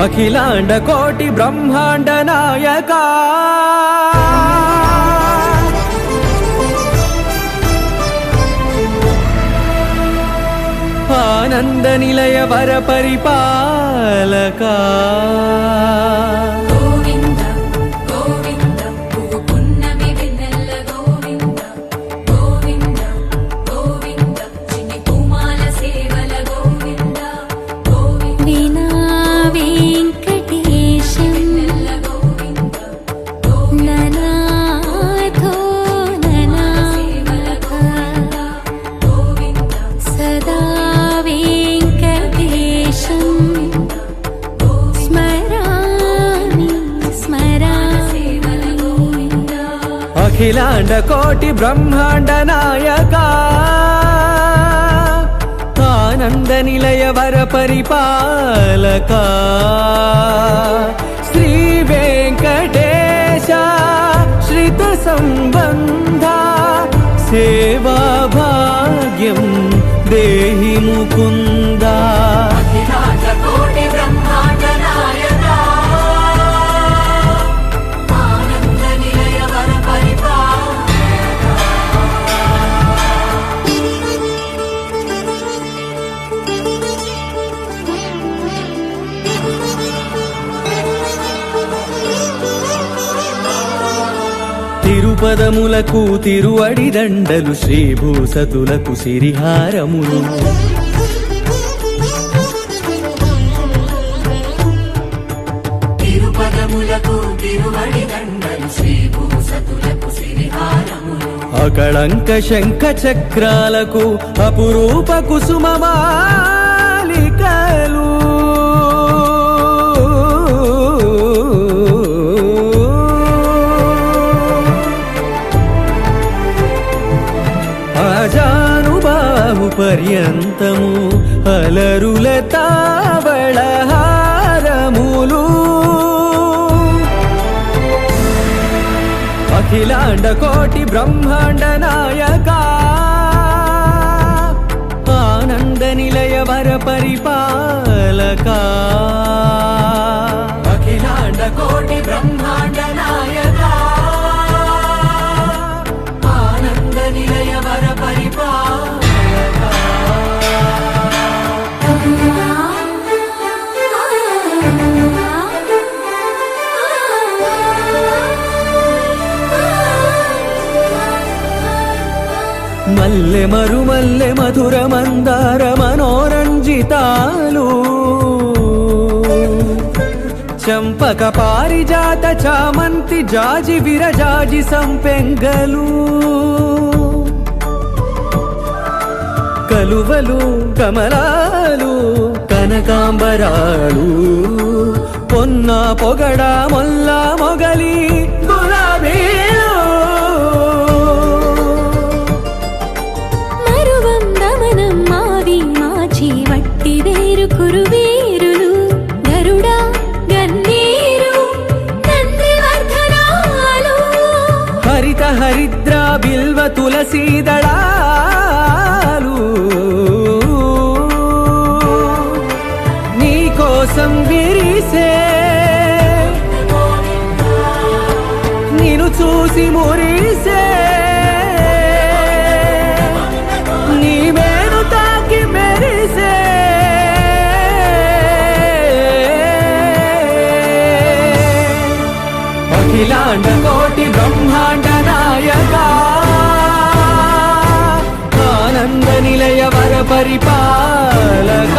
అఖిలాండ కోటి బ్రహ్మాండ నాయక ఆనంద నిలయ వర పరిపాలక అఖిలాండ కోటి బ్రహ్మాండ నాయక ఆనంద నిలయ వర పరిపాలక శ్రీ వెంకటేశ శ్రిత సంబంధ సేవా భాగ్యం దేహి ముకుంద. అఖిలాండ కోటి బ్రహ్మాండ నాయక ఆనంద నిలయ వర తిరుపదములకు తిరువడి దండలు శ్రీభూసతులకు సిరిహారములు తిరుపదములకు తిరువడి దండలు శ్రీభూసతులకు సిరిహారములు అకళంక శంఖ చక్రాలకు అపురూప కుసుమమాలికలు ఆజానుబాహు పర్యంతము అలరుల తావళహారములు అఖిలాండ కోటి బ్రహ్మాండ నాయక ఆనంద నిలయ వర పరిపాలక అఖిలాండ కోటి బ్రహ్మాండ నాయక ఆనంద నిలయ వర పరిపాలక. మల్లె మరుమల్లె మధుర మందార మనోరంజితాలు చంపక పారిజాత చామంతి జాజి విరజాజి సంపెంగలు కలువలు కమలాలు కనకాంబరాలు పొన్న పొగడ మొల్ల మొగలి గులాబీలు వట్టి వేరు కురువీరులు గరుడ గన్నీరు నందివర్ధనాలు హరిత హరిద్ర బిల్వ తులసీదళాలు నీ కోసం విరిసే నిన్ను చూసి మురిసే అఖిలాండ కోటి బ్రహ్మాండ నాయక ఆనంద నిలయ వర పరిపాలక